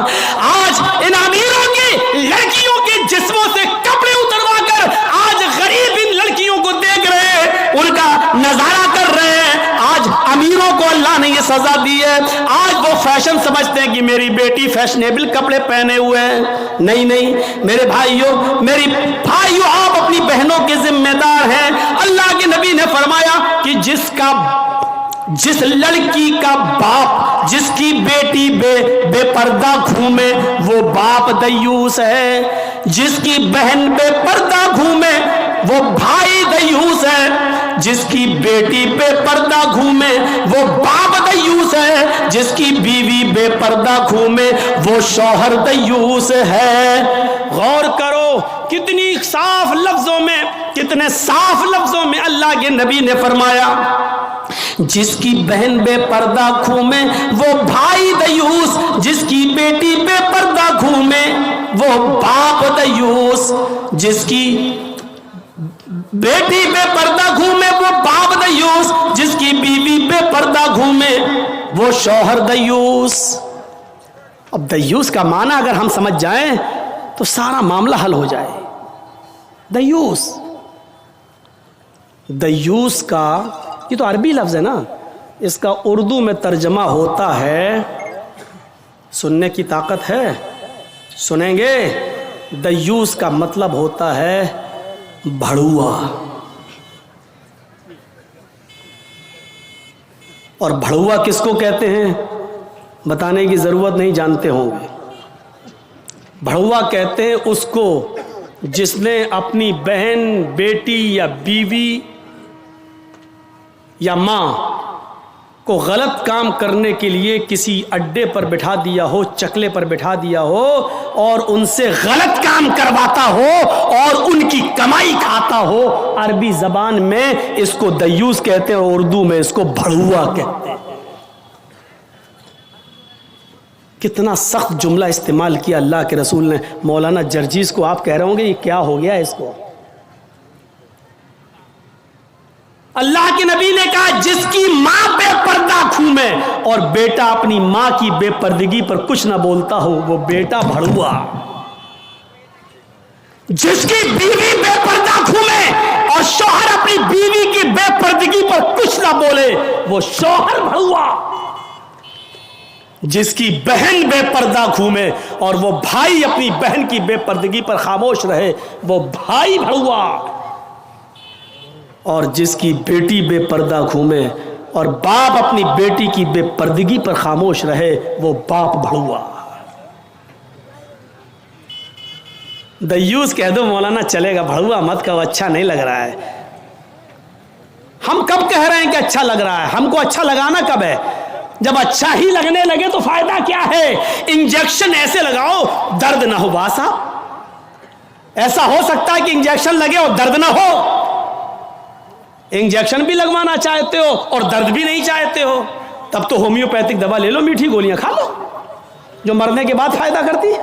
آج ان امیروں کی لڑکیوں کے جسموں سے کپڑے اتروا کر آج غریب ان لڑکیوں کو دیکھ رہے ہیں، ان کا نظارہ کر رہے ہیں۔ آج امیروں کو اللہ نے یہ سزا دی ہے، آج وہ فیشن سمجھتے ہیں کہ میری بیٹی فیشنیبل کپڑے پہنے ہوئے ہیں۔ نہیں نہیں میرے بھائیوں، میری بھائیوں، آپ اپنی بہنوں کے ذمہ دار ہیں۔ اللہ کے نبی نے فرمایا کہ جس لڑکی کا باپ، جس کی بیٹی بے پردہ گھومے وہ باپ دیوس ہے، جس کی بہن بے پردہ گھومے وہ بھائی دیوس ہے، جس کی بیٹی بے پردہ گھومے وہ باپ دیوس ہے، جس کی بیوی بے پردہ گھومے وہ شوہر دیوس ہے۔ غور کرو کتنی صاف لفظوں میں، کتنے صاف لفظوں میں اللہ کے نبی نے فرمایا، جس کی بہن بے پردہ گھومے وہ بھائی دیوس، جس کی بیٹی بے پردہ گھومے وہ باپ دیوس، جس کی بیٹی بے پردہ گھومے وہ باپ دیوس، جس کی بیوی بے پردہ گھومے وہ شوہر دیوس۔ اب دیوس کا معنی اگر ہم سمجھ جائیں تو سارا معاملہ حل ہو جائے۔ دیوس، دیوس کا یہ تو عربی لفظ ہے نا، اس کا اردو میں ترجمہ ہوتا ہے، سننے کی طاقت ہے؟ سنیں گے؟ دیوس کا مطلب ہوتا ہے بھڑوا، اور بھڑوا کس کو کہتے ہیں بتانے کی ضرورت نہیں، جانتے ہوں گے۔ بھڑوا کہتے ہیں اس کو جس نے اپنی بہن، بیٹی یا بیوی یا ماں کو غلط کام کرنے کے لیے کسی اڈے پر بٹھا دیا ہو، چکلے پر بٹھا دیا ہو اور ان سے غلط کام کرواتا ہو اور ان کی کمائی کھاتا ہو۔ عربی زبان میں اس کو دیوس کہتے ہیں اور اردو میں اس کو بھڑوا کہتے ہیں۔ کتنا سخت جملہ استعمال کیا اللہ کے رسول نے۔ مولانا جرجیز کو آپ کہہ رہے ہوں گے یہ کیا ہو گیا اس کو؟ اللہ کے نبی نے کہا جس کی ماں بے پردہ گھومے اور بیٹا اپنی ماں کی بے پردگی پر کچھ نہ بولتا ہو وہ بیٹا بھڑوا، جس کی بیوی بے پردہ گھومے اور شوہر اپنی بیوی کی بے پردگی پر کچھ نہ بولے وہ شوہر بھڑوا، جس کی بہن بے پردہ گھومے اور وہ بھائی اپنی بہن کی بے پردگی پر خاموش رہے وہ بھائی بھڑوا، اور جس کی بیٹی بے پردہ گھومے اور باپ اپنی بیٹی کی بے پردگی پر خاموش رہے وہ باپ بھڑوا۔ دیوس کہہ دو مولانا چلے گا، بھڑوا مت کہو، اچھا نہیں لگ رہا ہے۔ ہم کب کہہ رہے ہیں کہ اچھا لگ رہا ہے؟ ہم کو اچھا لگانا کب ہے؟ جب اچھا ہی لگنے لگے تو فائدہ کیا ہے؟ انجیکشن ایسے لگاؤ درد نہ ہو باسا، ایسا ہو سکتا ہے کہ انجیکشن لگے اور درد نہ ہو؟ انجیکشن بھی لگوانا چاہتے ہو اور درد بھی نہیں چاہتے ہو، تب تو ہومیوپیتھک دوا لے لو، میٹھی گولیاں کھا لو جو مرنے کے بعد فائدہ کرتی ہے۔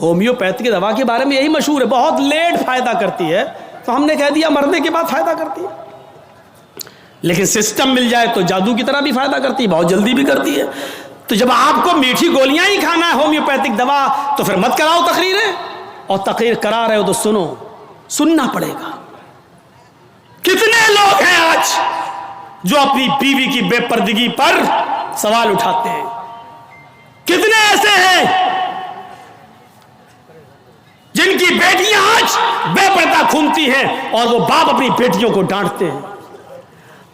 ہومیوپیتھک دوا کے بارے میں یہی مشہور ہے، بہت لیٹ فائدہ کرتی ہے، تو ہم نے کہہ دیا مرنے کے بعد فائدہ کرتی ہے۔ لیکن سسٹم مل جائے تو جادو کی طرح بھی فائدہ کرتی ہے، بہت جلدی بھی کرتی ہے۔ تو جب آپ کو میٹھی گولیاں ہی کھانا ہے ہومیوپیتھک دوا تو پھر مت کراؤ تقریریں، اور تقریر کرا رہے ہو تو سنو، سننا پڑے گا۔ کتنے لوگ ہیں آج جو اپنی بیوی کی بے پردگی پر سوال اٹھاتے ہیں؟ کتنے ایسے ہیں جن کی بیٹیاں آج بے پردہ گھومتی ہیں اور وہ باپ اپنی بیٹیوں کو ڈانٹتے ہیں؟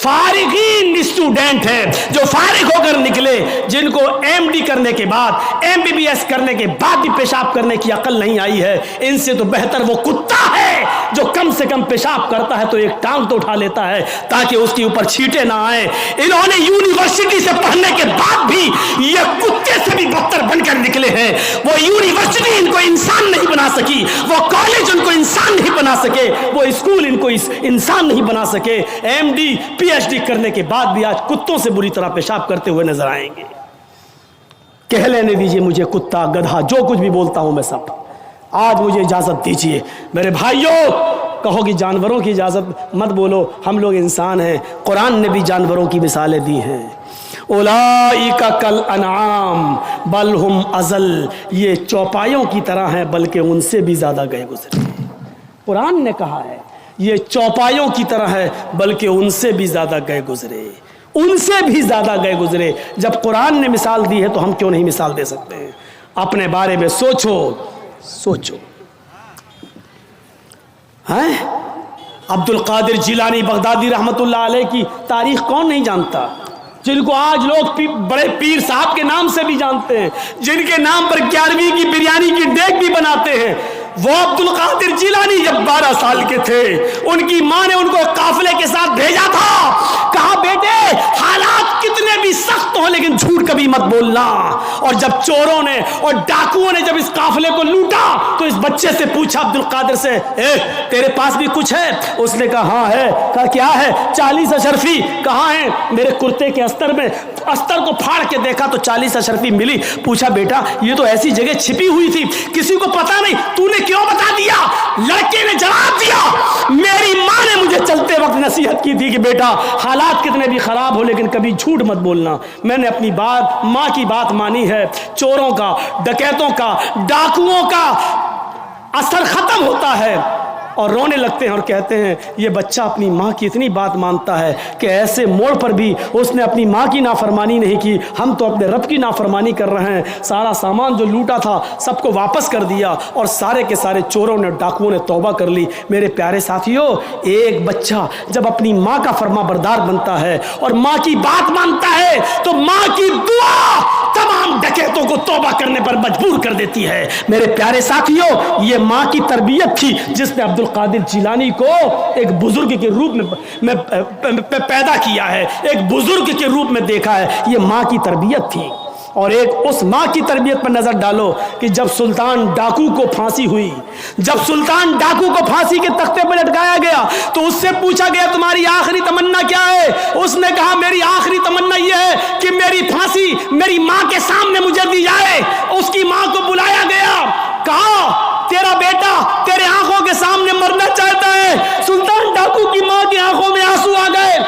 فارغین اسٹوڈنٹ ہیں جو فارغ ہو کر نکلے، جن کو ایم ڈی کرنے کے بعد، ایم بی بی ایس کرنے کے بعد بھی پیشاب کرنے کی عقل نہیں آئی ہے۔ ان سے تو بہتر وہ کتا ہے جو کم سے کم پیشاب کرتا ہے تو ایک ٹانگ تو اٹھا لیتا ہے تاکہ اس کے اوپر چھینٹے نہ آئیں۔ انہوں نے یونیورسٹی سے پڑھنے کے بعد بھی یہ کتے سے بھی بدتر بن کر نکلے ہیں۔ وہ یونیورسٹی ان کو انسان نہیں بنا سکی، وہ کالج ان کو انسان نہیں بنا سکے، وہ اسکول ان کو انسان نہیں بنا سکے۔ M D P H D کرنے کے بعد بھی آج کتوں سے بری طرح پیشاب کرتے ہوئے نظر آئیں گے۔ کہہ لینے دیجئے مجھے کتا، گدھا، جو کچھ بھی بولتا ہوں میں سب۔ آج مجھے اجازت دیجئے میرے بھائیوں، کہو کہ جانوروں کی اجازت مت بولو، ہم لوگ انسان ہیں، قرآن نے بھی جانوروں کی مثالیں دی ہیں۔ اولئک کالانعام بل ہم اضل، یہ چوپایوں کی طرح ہیں بلکہ ان سے بھی زیادہ گئے گزرے۔ قرآن نے کہا ہے یہ چوپایوں کی طرح ہے بلکہ ان سے بھی زیادہ گئے گزرے، ان سے بھی زیادہ گئے گزرے۔ جب قرآن نے مثال دی ہے تو ہم کیوں نہیں مثال دے سکتے ہیں؟ اپنے بارے میں سوچو سوچو۔ عبد القادر جیلانی بغدادی رحمت اللہ علیہ کی تاریخ کون نہیں جانتا؟ جن کو آج لوگ بڑے پیر صاحب کے نام سے بھی جانتے ہیں، جن کے نام پر 11ویں کی بریانی کی دیگ بھی بناتے ہیں۔ وہ عبد القادر جیلانی جب 12 سال کے تھے، ان کی ماں نے ان کو قافلے کے ساتھ بھیجا تھا، کہا بیٹے حالات کتنے بھی سخت ہوں لیکن جھوٹ کبھی مت بولنا۔ اور جب چوروں نے اور ڈاکوؤں نے جب اس قافلے کو لوٹا تو اس بچے سے پوچھا عبد القادر سے، تیرے پاس بھی کچھ ہے؟ اس نے کہا ہاں ہے۔ کہا کیا ہے؟ 40 اشرفی۔ کہاں ہیں؟ میرے کرتے کے استر میں۔ استر کو پھاڑ کے دیکھا تو 40 اشرفی ملی۔ پوچھا بیٹا یہ تو ایسی جگہ چھپی ہوئی تھی کسی کو پتا نہیں، تو نے کیوں بتا دیا؟ لڑکے نے جواب دیا میری ماں نے مجھے چلتے وقت نصیحت کی تھی کہ بیٹا حالات کتنے بھی خراب ہو لیکن کبھی جھوٹ مت بولنا۔ میں نے اپنی بات، ماں کی بات مانی ہے۔ چوروں کا، ڈکیتوں کا، ڈاکوؤں کا اثر ختم ہوتا ہے اور رونے لگتے ہیں اور کہتے ہیں یہ بچہ اپنی ماں کی اتنی بات مانتا ہے کہ ایسے موڑ پر بھی اس نے اپنی ماں کی نافرمانی نہیں کی، ہم تو اپنے رب کی نافرمانی کر رہے ہیں۔ سارا سامان جو لوٹا تھا سب کو واپس کر دیا اور سارے کے سارے چوروں نے، ڈاکوؤں نے توبہ کر لی۔ میرے پیارے ساتھیوں، ایک بچہ جب اپنی ماں کا فرما بردار بنتا ہے اور ماں کی بات مانتا ہے تو ماں کی دعا تمام ڈکیتوں کو توبہ کرنے پر مجبور کر دیتی ہے۔ میرے پیارے ساتھیوں، یہ ماں کی تربیت تھی جس نے عبد القادر جیلانی کو ایک بزرگ کے روپ میں پیدا کیا ہے، ایک بزرگ کے روپ میں دیکھا ہے۔ یہ ماں کی تربیت تھی۔ اور ایک اس ماں کی تربیت پر نظر ڈالو کہ جب سلطان ڈاکو کو پھانسی ہوئی، جب سلطان ڈاکو کو پھانسی کے تختے پر لٹکایا گیا تو اس سے پوچھا گیا تمہاری آخری تمنا کیا ہے؟ اس نے کہا میری آخری تمنا یہ ہے کہ میری پھانسی میری ماں کے سامنے مجھے دی جائے۔ اس کی ماں کو بلایا گیا، کہا تیرا بیٹا تیرے آنکھوں کے سامنے مرنا چاہتا ہے۔ سلطان ڈاکو کی ماں کی آنکھوں میں آنسو آ گئے۔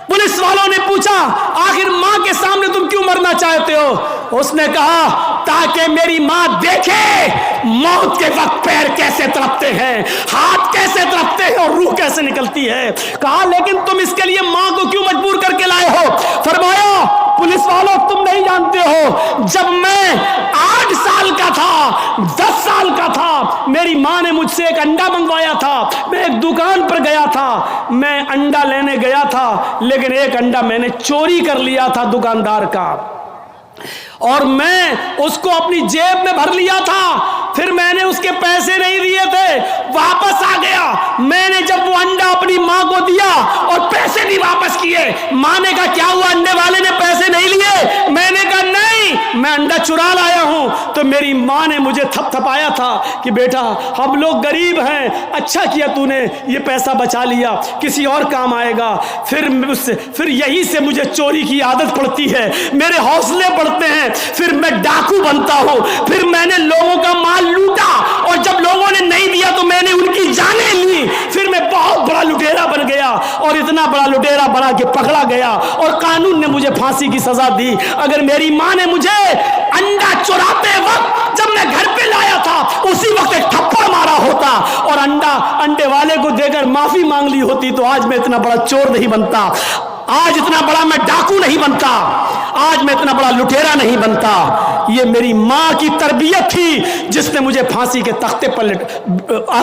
پولیس والوں نے پوچھا آخر ماں کے سامنے تم کیوں مرنا چاہتے ہو؟ اس نے کہا تاکہ میری ماں دیکھے موت کے وقت پیر کیسے تڑپتے ہیں، ہاتھ کیسے تڑپتے ہیں اور روح کیسے نکلتی ہے۔ کہا لیکن تم اس کے لیے ماں کو کیوں مجبور کر کے لائے ہو؟ فرمایا پولیس والوں تم نہیں جانتے ہو، جب میں 8 سال کا تھا، 10 سال کا تھا، میری ماں نے مجھ سے ایک انڈا منگوایا تھا۔ میں ایک دکان پر گیا تھا، میں انڈا لینے گیا تھا لیکن ایک انڈا میں نے چوری کر لیا تھا دکاندار کا، اور میں اس کو اپنی جیب میں بھر لیا تھا۔ پھر میں نے اس کے پیسے نہیں دیے تھے، واپس آ گیا۔ میں نے جب وہ انڈا اپنی ماں کو دیا اور پیسے بھی واپس کیے، ماں نے کہا کیا ہوا انڈے والے نے پیسے نہیں لیے؟ میں نے کہا نہیں، میں انڈا چرا لایا ہوں۔ تو میری ماں نے مجھے تھپ تھپایا تھا کہ بیٹا ہم لوگ غریب ہیں، اچھا کیا تو نے یہ پیسہ بچا لیا، کسی اور کام آئے گا۔ پھر یہی سے مجھے چوری کی عادت پڑتی ہے، میرے حوصلے بڑھتے ہیں، پھر میں ڈاکو بنتا ہوں، پھر میں نے لوگوں کا مال لوٹا اور جب لوگوں نے نہیں دیا تو میں نے ان کی جانیں لی۔ پھر میں بہت بڑا لٹیرا بن گیا اور اتنا بڑا لٹیرا بنا کہ پکڑا گیا اور قانون نے مجھے پھانسی کی سزا دی۔ اگر میری ماں نے مجھے انڈا چراتے وقت جب میں گھر پہ لایا تھا اسی وقت ایک تھپڑ مارا ہوتا اور انڈے والے کو دے کر معافی مانگ لی ہوتی تو آج میں اتنا بڑا چور نہیں بنتا، آج اتنا بڑا میں ڈاکو نہیں بنتا، آج میں اتنا بڑا لٹیرا نہیں بنتا۔ یہ میری ماں کی تربیت تھی جس نے مجھے پھانسی کے تختے پر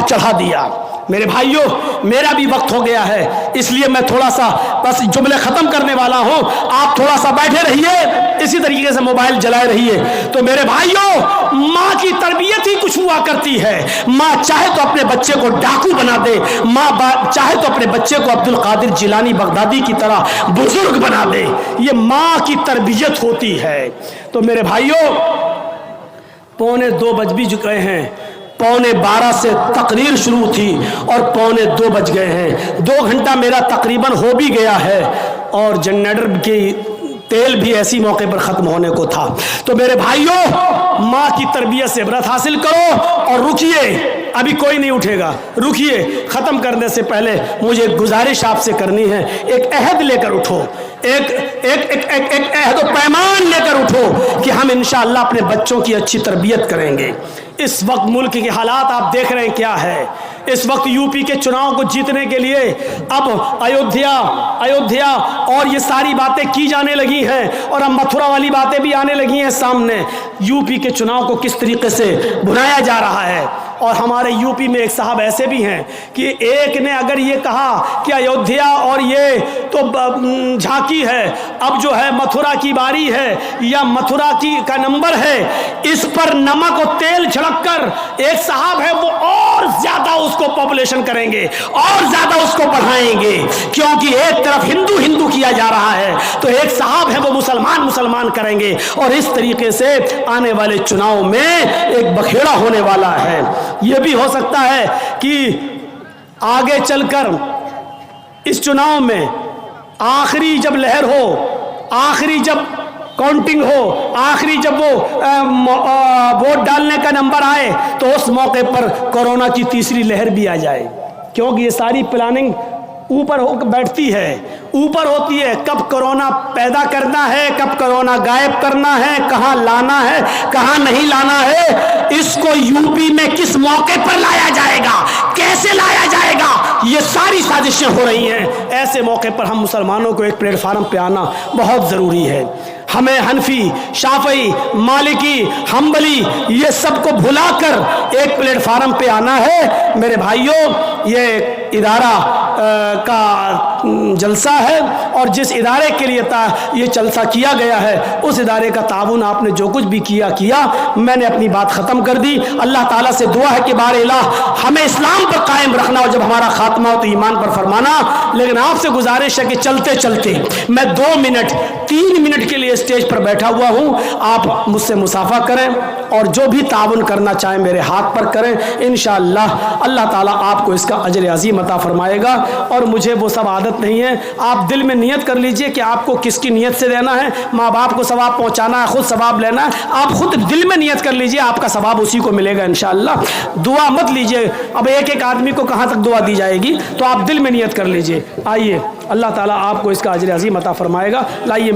چڑھا دیا۔ میرے بھائیوں میرا بھی وقت ہو گیا ہے، اس لیے میں تھوڑا سا بس جملے ختم کرنے والا ہوں، آپ تھوڑا سا بیٹھے رہیے، اسی طریقے سے موبائل جلائے رہیے۔ تو میرے بھائیوں ماں کی تربیت ہی کچھ ہوا کرتی ہے، ماں چاہے تو اپنے بچے کو ڈاکو بنا دے، ماں چاہے تو اپنے بچے کو عبد القادر جیلانی بغدادی کی طرح بزرگ بنا دے، یہ ماں کی تربیت ہوتی ہے۔ تو میرے بھائیوں 1:45 بج بھی چکے ہیں، 11:45 سے تقریر شروع تھی اور 2:45 بج گئے ہیں، 2 گھنٹہ میرا تقریباً ہو بھی گیا ہے اور جنریٹر کی تیل بھی ایسی موقع پر ختم ہونے کو تھا۔ تو میرے بھائیوں ماں کی تربیت سے عبرت حاصل کرو اور رکیے، ابھی کوئی نہیں اٹھے گا، رکیے، ختم کرنے سے پہلے مجھے ایک گزارش آپ سے کرنی ہے، ایک عہد لے کر اٹھو، ایک عہد و پیمان لے کر اٹھو کہ ہم انشاءاللہ اپنے بچوں کی اچھی تربیت کریں گے۔ اس وقت ملک کے حالات آپ دیکھ رہے ہیں کیا ہے، اس وقت یو پی کے چناؤ کو جیتنے کے لیے اب ایودھیا اور یہ ساری باتیں کی جانے لگی ہیں اور اب متھرا والی باتیں بھی آنے لگی ہیں سامنے۔ یو پی کے چناؤ کو کس طریقے سے بنایا جا رہا ہے، اور ہمارے یو پی میں ایک صاحب ایسے بھی ہیں کہ ایک نے اگر یہ کہا کہ ایودھیا اور یہ تو جھانکی ہے، اب جو ہے متھرا کی باری ہے یا متھرا کا نمبر ہے، اس پر نمک اور تیل چھڑک کر ایک صاحب ہے وہ اور زیادہ اس کو پاپولیشن کریں گے اور زیادہ اس کو بڑھائیں گے، کیونکہ ایک طرف ہندو کیا جا رہا ہے تو ایک صاحب ہے وہ مسلمان کریں گے، اور اس طریقے سے آنے والے چناؤ میں ایک بکھیڑا ہونے والا ہے۔ یہ بھی ہو سکتا ہے کہ آگے چل کر اس چناؤ میں آخری جب لہر ہو، آخری جب کاؤنٹنگ ہو، آخری جب وہ ووٹ ڈالنے کا نمبر آئے تو اس موقع پر کورونا کی تیسری لہر بھی آ جائے، کیونکہ یہ ساری پلاننگ اوپر ہو بیٹھتی ہے، اوپر ہوتی ہے، کب کورونا پیدا کرنا ہے، کب کورونا غائب کرنا ہے، کہاں لانا ہے، کہاں نہیں لانا ہے، اس کو یو پی میں کس موقع پر لایا جائے گا، کیسے لایا جائے گا، یہ ساری سازشیں ہو رہی ہیں۔ ایسے موقع پر ہم مسلمانوں کو ایک پلیٹ فارم پہ آنا بہت ضروری ہے۔ ہمیں حنفی، شافعی، مالکی، حنبلی یہ سب کو بھلا کر ایک پلیٹ فارم پہ آنا ہے۔ میرے بھائیوں یہ ادارہ کا جلسہ ہے اور جس ادارے کے لیے یہ جلسہ کیا گیا ہے اس ادارے کا تعاون آپ نے جو کچھ بھی کیا، میں نے اپنی بات ختم کر دی۔ اللہ تعالیٰ سے دعا ہے کہ بار الہ ہمیں اسلام پر قائم رکھنا اور جب ہمارا خاتمہ ہو تو ایمان پر فرمانا۔ لیکن آپ سے گزارش ہے کہ چلتے چلتے میں 2 منٹ 3 منٹ کے لیے اسٹیج پر بیٹھا ہوا ہوں، آپ مجھ سے مصافحہ کریں اور جو بھی تعاون کرنا چاہیں میرے ہاتھ پر کریں، انشاءاللہ اللہ تعالیٰ آپ کو اس کا اجر عظیم عطا فرمائے گا۔ اور مجھے وہ سب عادت نہیں ہے، آپ دل میں نیت کر لیجئے کہ آپ کو کس کی نیت سے دینا ہے، ماں باپ کو ثواب پہنچانا ہے، خود ثواب لینا ہے، آپ خود دل میں نیت کر لیجئے، آپ کا ثواب اسی کو ملے گا انشاءاللہ۔ دعا مت لیجئے، اب ایک آدمی کو کہاں تک دعا دی جائے گی، تو آپ دل میں نیت کر لیجئے۔ آئیے اللہ تعالیٰ آپ کو اس کا اجر عظیم عطا فرمائے گا۔ لائیے